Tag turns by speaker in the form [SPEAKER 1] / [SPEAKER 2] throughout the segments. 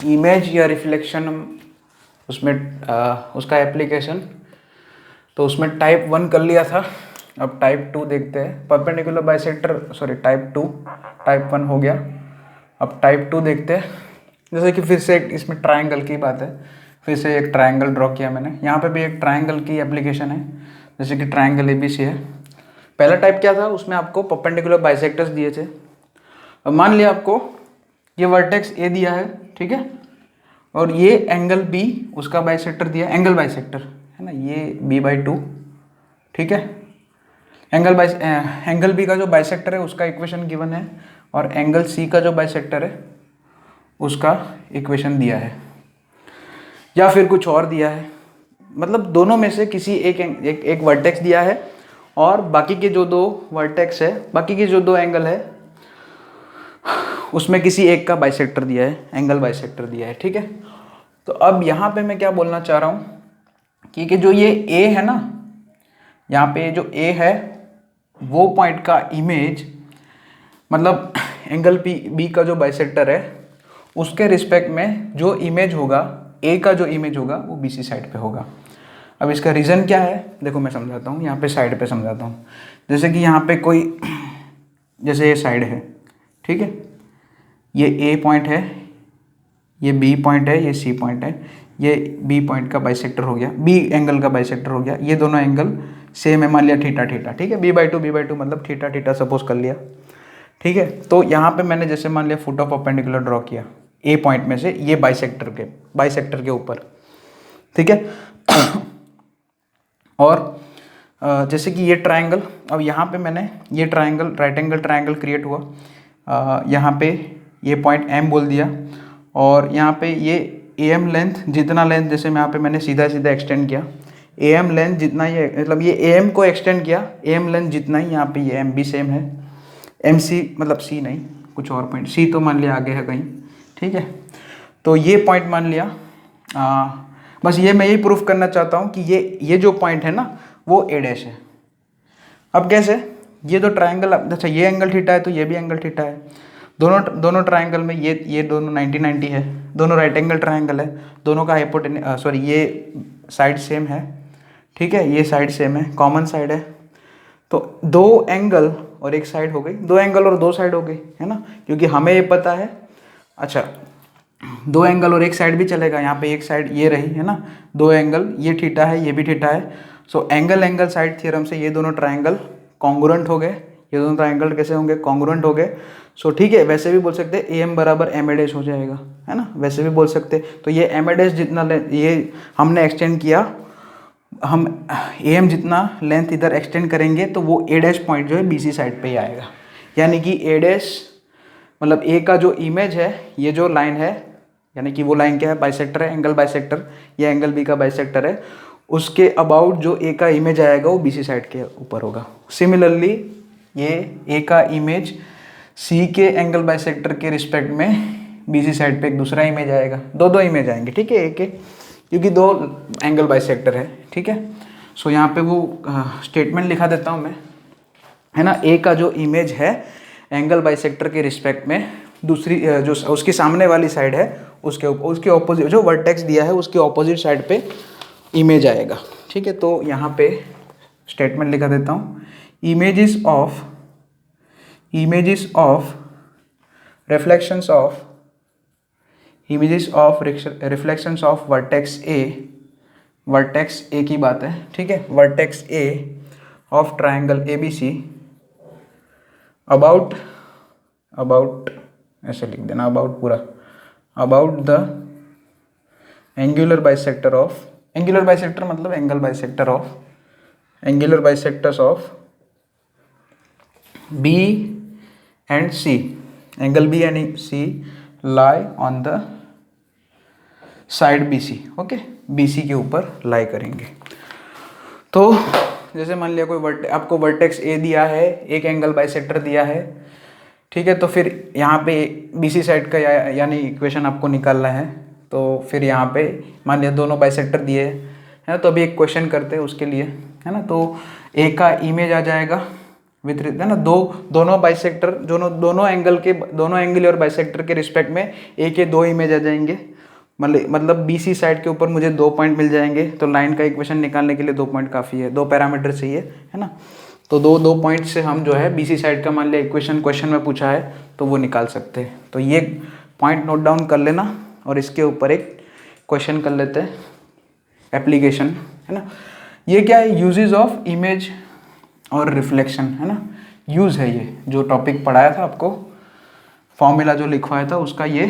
[SPEAKER 1] Image या reflection उसमें उसका एप्लीकेशन, तो उसमें टाइप 1 कर लिया था। अब टाइप 2 देखते हैं। Perpendicular bisector, sorry type 2, type 1 हो गया। अब टाइप 2 देखते हैं। जैसे कि फिर से एक इसमें ट्रायंगल की बात है, फिर से एक ट्रायंगल ड्रॉ किया मैंने। यहाँ पे भी एक ट्रायंगल की एप्लीकेशन है, जैसे कि ट्रायंगल ABC है। पहला टाइप क्या था, उसमें आपको परपेंडिकुलर बाइसेक्टर्स दिए थे। अब मान लिया आपको ये वर्टेक्स A दिया है, ठीक है, और ये एंगल B उसका बाइसेक्टर दिया, एंगल बाइसेक्टर है ना, ये B/2, ठीक है। एंगल B का जो बाइसेक्टर है उसका इक्वेशन गिवन है, और एंगल C का जो बाइसेक्टर है उसका इक्वेशन दिया है, या फिर कुछ और दिया है। मतलब दोनों में से किसी एक वर्टेक्स दिया है, और बाकी के जो दो वर्टेक्स है, बाकी के जो दो एंगल है, उसमें किसी एक का बाइसेक्टर दिया है, एंगल बाइसेक्टर दिया है, ठीक है। तो अब यहाँ पे मैं क्या बोलना चाह रहा हूँ कि जो ये A है ना, यहाँ पे जो A है वो पॉइंट का इमेज, मतलब एंगल B का जो बाइसेक्टर है उसके रिस्पेक्ट में जो इमेज होगा, A का जो इमेज होगा वो BC साइड पे होगा। अब इसका रीज़न क्या है, देखो मैं समझाता हूँ, यहाँ पे साइड पे समझाता हूँ। जैसे कि यहाँ पे कोई, जैसे ये साइड है, ठीक है, ये A पॉइंट है, ये B पॉइंट है, ये C पॉइंट है, ये B पॉइंट का बाइसेक्टर हो गया, B एंगल का बाइसेक्टर हो गया। ये दोनों एंगल सेम है, मान लिया थीटा थीटा, ठीक है, B/2 मतलब थीटा थीटा सपोज कर लिया, ठीक है। तो यहाँ पे मैंने जैसे मान लिया फुट ऑफ परपेंडिकुलर ड्रॉ किया A पॉइंट में से ये बाइसेक्टर के ऊपर, ठीक है। और जैसे कि ये ट्रायंगल, अब यहाँ पे मैंने ये triangle, right angle triangle create हुआ। यहाँ पे ये पॉइंट M बोल दिया, और यहाँ पे ये AM लेंथ, जितना लेंथ, जैसे यहाँ पे मैंने सीधा सीधा एक्सटेंड किया, AM लेंथ जितना, ये मतलब ये AM को एक्सटेंड किया, AM लेंथ जितना ही यहाँ पे ये MB सेम है, MC मतलब C नहीं, कुछ और पॉइंट, C तो मान लिया आगे है कहीं, ठीक है। तो ये पॉइंट मान लिया, बस ये मैं यही प्रूफ करना चाहता हूँ कि ये जो पॉइंट है ना वो A' है। अब कैसे, ये तो ट्रायंगल, अच्छा ये एंगल थीटा है तो ये भी एंगल थीटा है, दोनों ट्रायंगल में ये दोनों 90-90 है, दोनों राइट एंगल ट्रायंगल है, दोनों का हाइपोटेन्यूज, सॉरी ये साइड सेम है, ठीक है, ये साइड सेम है, कॉमन साइड है। तो दो एंगल और एक साइड हो गई, दो एंगल और दो साइड हो गई, है ना, क्योंकि हमें ये पता है। अच्छा, दो एंगल और एक साइड भी चलेगा, यहाँ पे एक साइड ये रही, है ना, दो एंगल, ये थीटा है, ये भी थीटा है। सो एंगल साइड थ्योरम से ये दोनों ट्रायंगल कॉन्ग्रुएंट हो गए। ये दोनों ट्रायंगल कैसे होंगे, कॉन्ग्रुएंट हो गए। सो ठीक है, वैसे भी बोल सकते हैं AM बराबर MA' हो जाएगा, है ना, वैसे भी बोल सकते हैं। तो ये MA' जितना ये हमने एक्सटेंड किया, हम AM जितना लेंथ इधर एक्सटेंड करेंगे तो वो A' पॉइंट जो है BC साइड पे ही आएगा। यानी कि A' मतलब A का जो इमेज है, ये जो लाइन है, यानी कि वो लाइन क्या है, बाइसेक्टर है, एंगल बाइसेक्टर, या एंगल B का बाइसेक्टर है, उसके अबाउट जो A का इमेज आएगा वो BC साइड के ऊपर होगा। सिमिलरली ये A का इमेज C के एंगल बाइसेक्टर के रिस्पेक्ट में BC साइड पे एक दूसरा इमेज आएगा, दो इमेज आएंगे, ठीक है, एक क्योंकि दो एंगल बाइसेक्टर है, ठीक है। सो यहाँ पे वो स्टेटमेंट लिखा देता हूँ मैं, है ना। A का जो इमेज है एंगल बाइसेक्टर के रिस्पेक्ट में, दूसरी जो उसके सामने वाली साइड है उसके ऑपोजिट, जो वर्टेक्स दिया है उसके ऑपोजिट साइड पे इमेज आएगा, ठीक है। तो यहाँ पे स्टेटमेंट लिखा देता हूँ, images of reflections of vertex A की बात है, ठीक है, vertex A of triangle ABC about ऐसे लिख देना, अबाउट द एंगुलर बाइसेक्टर मतलब angle bisectors of B and C, angle B and C lie on the side BC, okay, BC के ऊपर लाई करेंगे। तो जैसे मान लिया कोई आपको वर्टेक्स A दिया है, एक एंगल बाइसेक्टर दिया है, ठीक है, तो फिर यहाँ पे BC साइड का यानी इक्वेशन आपको निकालना है। तो फिर यहाँ पे मान लिया दोनों बाइसेक्टर दिए हैं, तो अभी एक क्वेश्चन करते हैं उसके लिए, है ना। तो A का इमेज आ जाएगा विथ है ना, दोनों बाइसेक्टर, दोनों एंगल और बाइसेक्टर के रिस्पेक्ट में ए के 2 इमेज आ जाएंगे, मतलब बीसी साइड के ऊपर मुझे 2 पॉइंट मिल जाएंगे। तो लाइन का इक्वेशन निकालने के लिए 2 पॉइंट काफ़ी है, 2 पैरामीटर चाहिए, है ना। तो दो पॉइंट से हम जो है बीसी साइड का मान लिया इक्वेशन क्वेश्चन में पूछा है तो वो निकाल सकते हैं। तो ये पॉइंट नोट डाउन कर लेना और इसके ऊपर एक क्वेश्चन कर लेते हैं, एप्लीकेशन, है ना। ये क्या है, यूजेस ऑफ इमेज और रिफ्लेक्शन, है ना, यूज़ है ये जो टॉपिक पढ़ाया था आपको, फॉर्मूला जो लिखवाया था उसका ये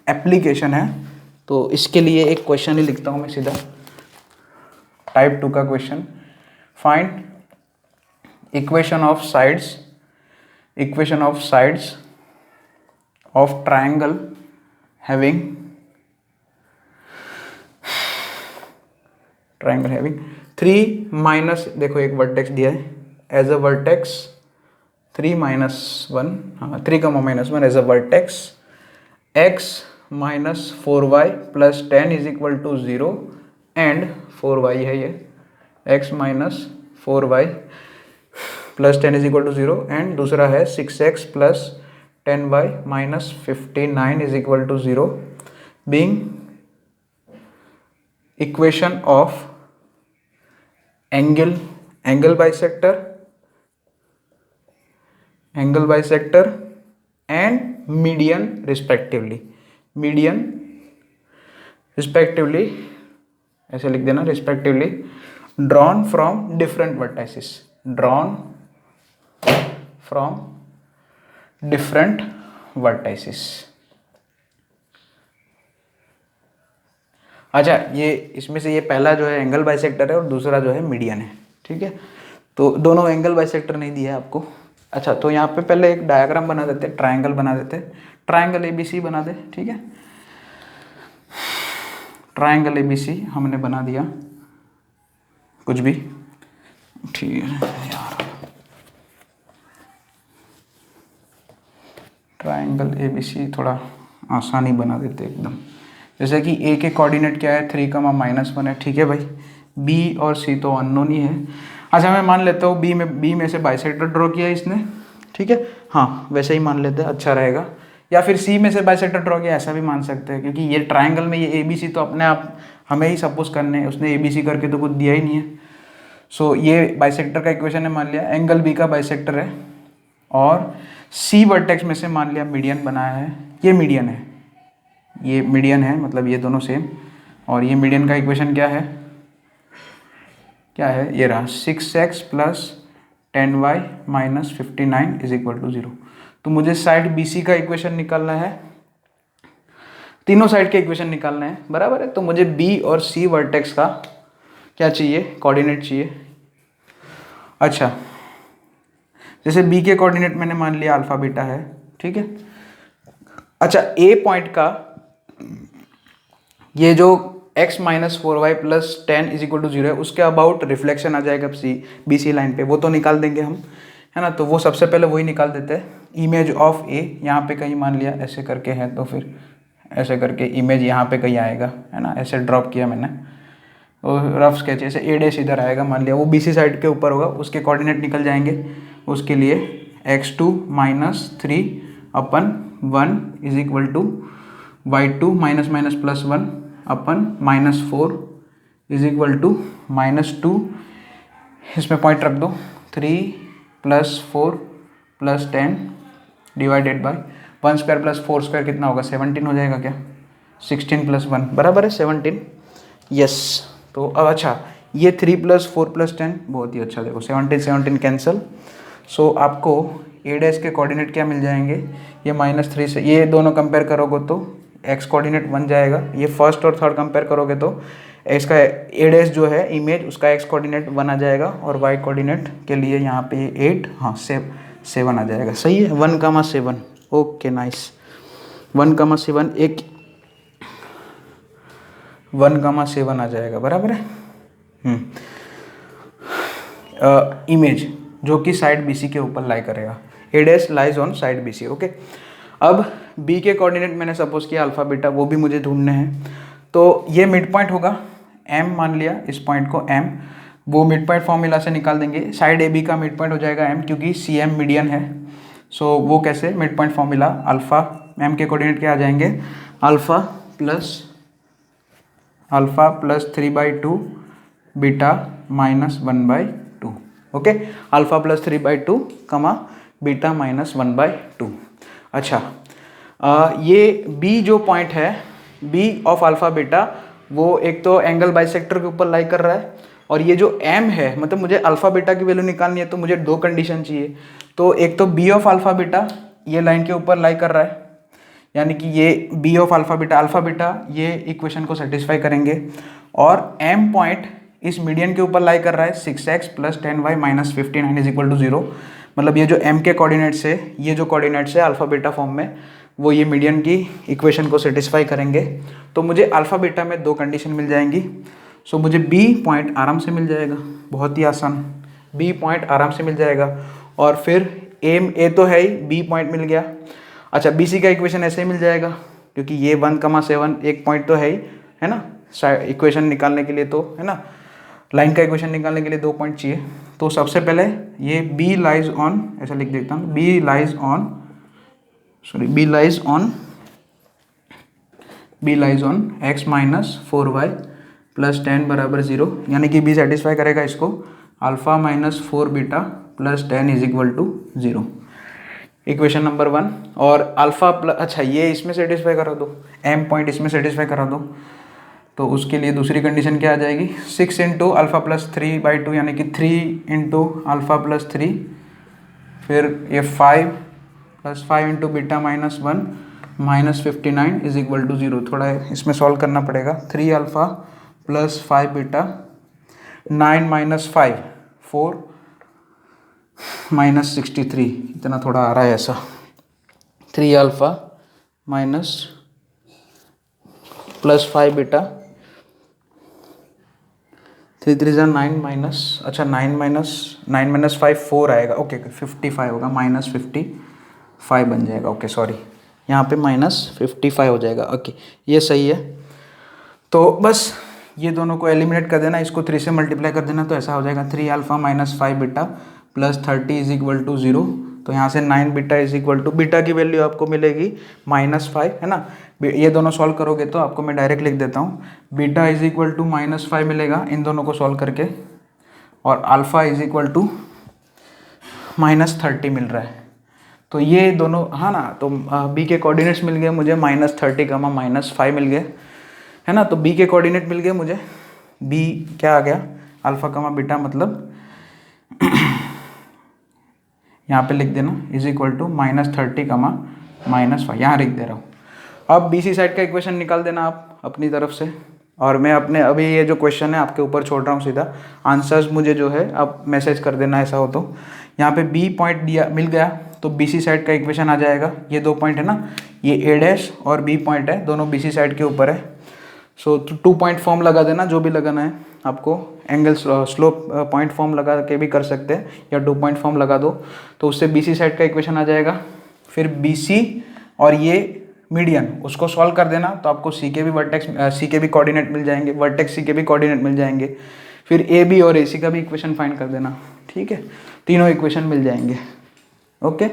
[SPEAKER 1] एप्लीकेशन है। तो इसके लिए एक क्वेश्चन ही लिखता हूँ मैं सीधा, टाइप 2 का question, find equation of sides of triangle having 3 minus, देखो एक वर्टेक्स दिया है एज अ वर्टेक्स 3 माइनस 1, हाँ 3 -1 as a vertex, x minus 4y plus 10 is equal to 0 and 4y है ये, x minus 4y plus 10 is equal to 0 and दूसरा है 6x plus 10y minus 59 is equal to 0 being equation of angle bisector and median respectively, ऐसे लिख देना, respectively drawn from different vertices. अच्छा, ये इसमें से ये पहला जो है एंगल बाइसेक्टर है और दूसरा जो है मीडियन है, ठीक है। तो दोनों एंगल बाइसेक्टर नहीं दिया है आपको। अच्छा, तो यहाँ पे पहले एक डायग्राम बना देते, ट्राइंगल बना देते, ट्राइंगल ABC बना दे, ठीक है। ट्राइंगल ABC हमने बना दिया, कुछ भी ठीक है यार, ट्राइंगल ABC थोड़ा आसानी बना देते एकदम। जैसे कि A के कोऑर्डिनेट क्या है, 3, -1 है, ठीक है भाई। B और C तो अननोन ही है। अच्छा, मैं मान लेता हूँ बी में से बाइसेक्टर ड्रॉ किया इसने, ठीक है, हाँ वैसे ही मान लेते हैं, अच्छा रहेगा। या फिर C में से बाइसेक्टर ड्रॉ किया, ऐसा भी मान सकते हैं, क्योंकि ये ट्राइंगल में ये ABC तो अपने आप हमें ही सपोज करने हैं, उसने ABC करके तो कुछ दिया ही नहीं है। सो ये बाइसेक्टर का इक्वेशन है, मान लिया एंगल B का बाइसेक्टर है और C वर्टेक्स में से मान लिया मीडियन बनाया है, ये मीडियन है, मतलब ये दोनों सेम। और ये मीडियन का इक्वेशन क्या है, ये रहा 6x plus 10y minus 59 is equal to 0। तो मुझे साइड BC का इक्वेशन निकालना है, तीनों साइड के इक्वेशन निकालना है, बराबर है। तो मुझे B और C वर्टेक्स का क्या चाहिए, कोऑर्डिनेट चाहिए। अच्छा, जैसे B के कोऑर्डिनेट मैंने मान लिया अल्फा बीटा है, ठीक है। अच्छा, A पॉइंट का ये जो x minus 4y plus 10 is equal to 0 है, उसके अबाउट रिफ्लेक्शन आ जाएगा BC लाइन पे, वो तो निकाल देंगे हम, है ना। तो वो सबसे पहले वही निकाल देते हैं। इमेज ऑफ A यहाँ पे कहीं मान लिया ऐसे करके है, तो फिर ऐसे करके इमेज यहाँ पे कहीं आएगा, है ना, ऐसे ड्रॉप किया मैंने, और रफ स्केच ऐसे A' इधर आएगा, मान लिया वो BC साइड के ऊपर होगा, उसके कोऑर्डिनेट निकल जाएंगे। उसके लिए x2 minus 3/1 is equal to y2 minus minus plus 1/-4 is equal to -2, इसमें पॉइंट रख दो, 3 + 4 + 10 डिवाइडेड बाय 1² + 4² कितना होगा, 17 हो जाएगा क्या, 16 + 1 बराबर है 17, यस। तो अब अच्छा, ये 3 + 4 + 10 बहुत ही अच्छा, देखो 17 कैंसिल। सो आपको A' के कोऑर्डिनेट क्या मिल जाएंगे, ये -3 से ये दोनों कंपेयर करोगे तो x कोऑर्डिनेट 1 जाएगा, ये फर्स्ट और थर्ड कंपेयर करोगे तो इसका A' जो है इमेज, उसका x कोऑर्डिनेट 1 आ जाएगा, और y कोऑर्डिनेट के लिए यहाँ पे 8, हाँ 7 आ जाएगा, सही है, 1,7, ओके नाइस, 1,7 एक 1,7 आ जाएगा, बराबर है। इमेज जो कि साइड BC के ऊपर लाई करेगा, A' lies on side BC, okay. अब B के कोऑर्डिनेट मैंने सपोज किया अल्फा बीटा, वो भी मुझे ढूंढने हैं। तो ये मिड पॉइंट होगा, M मान लिया इस पॉइंट को M, वो मिड पॉइंट फॉर्मूला से निकाल देंगे। साइड ए बी का मिड पॉइंट हो जाएगा m, क्योंकि सी एम मीडियन है। सो वो कैसे, mid point formula alpha, m के कोऑर्डिनेट क्या आ जाएंगे, alpha plus 3/2 beta -1/2। Okay, alpha plus 3/2 कमा बीटा -1/2। अच्छा, ये b जो पॉइंट है, b ऑफ अल्फ़ा बीटा, वो एक तो एंगल बाइसेक्टर के ऊपर लाई कर रहा है, और ये जो m है, मतलब मुझे अल्फ़ा बीटा की वैल्यू निकालनी है, तो मुझे दो कंडीशन चाहिए। तो एक तो b ऑफ अल्फ़ा बीटा ये लाइन के ऊपर लाई कर रहा है, यानी कि ये b ऑफ अल्फ़ा बीटा ये इक्वेशन को सेटिस्फाई करेंगे, और m पॉइंट इस मीडियन के ऊपर लाई कर रहा है 6x + 10y - 59 = 0। मतलब ये जो m के कोऑर्डिनेट्स है, ये जो कोऑर्डिनेट्स है अल्फ़ा बीटा फॉर्म में, वो ये मीडियन की इक्वेशन को सेटिस्फाई करेंगे। तो मुझे अल्फ़ा बीटा में दो कंडीशन मिल जाएंगी। सो मुझे b पॉइंट आराम से मिल जाएगा, बहुत ही आसान, b पॉइंट आराम से मिल जाएगा। और फिर a तो है ही, b पॉइंट मिल गया। अच्छा, bc का इक्वेशन ऐसे ही मिल जाएगा, क्योंकि ये 1,7 एक पॉइंट तो है ही, है ना, इक्वेशन निकालने के लिए, तो है ना, लाइन का इक्वेशन निकालने के लिए दो पॉइंट चाहिए। तो सबसे पहले ये b लाइज ऑन, ऐसा लिख देता हूँ, b lies on x - 4y + 10 = 0, यानी कि b सेटिस्फाई करेगा इसको, अल्फ़ा - 4 बीटा + 10 = 0, इक्वेशन नंबर 1। और अल्फ़ा प्लस, अच्छा ये इसमें सेटिस्फाई करा दो, m पॉइंट इसमें सेटिस्फाई करा दो, तो उसके लिए दूसरी कंडीशन क्या आ जाएगी, 6 × अल्फ़ा प्लस 3/2, यानी कि 3 × अल्फ़ा प्लस 3, फिर ये 5 + 5 × बीटा -1 -59 = 0। थोड़ा इसमें सॉल्व करना पड़ेगा, 3 अल्फ़ा प्लस 5 बीटा, 9 - 5 4 -63, इतना थोड़ा आ रहा है ऐसा, 3 अल्फ़ा प्लस 5 बीटा, 3 3 9 अच्छा 9 - 5 4 आएगा, ओके 55 होगा, -55 बन जाएगा, ओके सॉरी, यहाँ पे -55 हो जाएगा, ओके ये सही है। तो बस ये दोनों को एलिमिनेट कर देना, इसको 3 से मल्टीप्लाई कर देना, तो ऐसा हो जाएगा 3 अल्फ़ा - 5 बीटा + 30 = 0। तो यहाँ से 9 बीटा बीटा की वैल्यू आपको मिलेगी -5, है ना। ये दोनों सॉल्व करोगे तो आपको मैं डायरेक्ट लिख देता हूँ, बीटा -5 मिलेगा इन दोनों को सॉल्व करके, और अल्फ़ा -30 मिल रहा है। तो ये दोनों, हाँ ना, तो b के कोऑर्डिनेट्स मिल गए मुझे, -30 -5 मिल गए, है ना। तो b के कोऑर्डिनेट मिल गए मुझे, b क्या आ गया, अल्फ़ा बीटा, मतलब यहाँ पे लिख देना =-30, -5, यहाँ लिख दे रहा हूँ। अब BC साइड का इक्वेशन निकाल देना आप अपनी तरफ से, और मैं अपने अभी ये जो क्वेश्चन है आपके ऊपर छोड़ रहा हूँ सीधा, आंसर्स मुझे जो है आप मैसेज कर देना, ऐसा हो तो। यहाँ पे B पॉइंट दिया मिल गया, तो BC साइड का इक्वेशन आ जाएगा, ये दो पॉइंट है ना, ये A' और B पॉइंट है, दोनों BC साइड के ऊपर है। सो 2 पॉइंट फॉर्म लगा देना, जो भी लगाना है आपको, एंगल स्लोप पॉइंट फॉर्म लगा के भी कर सकते हैं, या 2 पॉइंट फॉर्म लगा दो, तो उससे BC साइड का इक्वेशन आ जाएगा। फिर BC और ये मीडियन, उसको सॉल्व कर देना, तो आपको C के भी कोऑर्डिनेट मिल जाएंगे, वर्टेक्स C के भी कोऑर्डिनेट मिल जाएंगे। फिर AB और AC का भी इक्वेशन फाइंड कर देना, ठीक है, तीनों इक्वेशन मिल जाएंगे, ओके।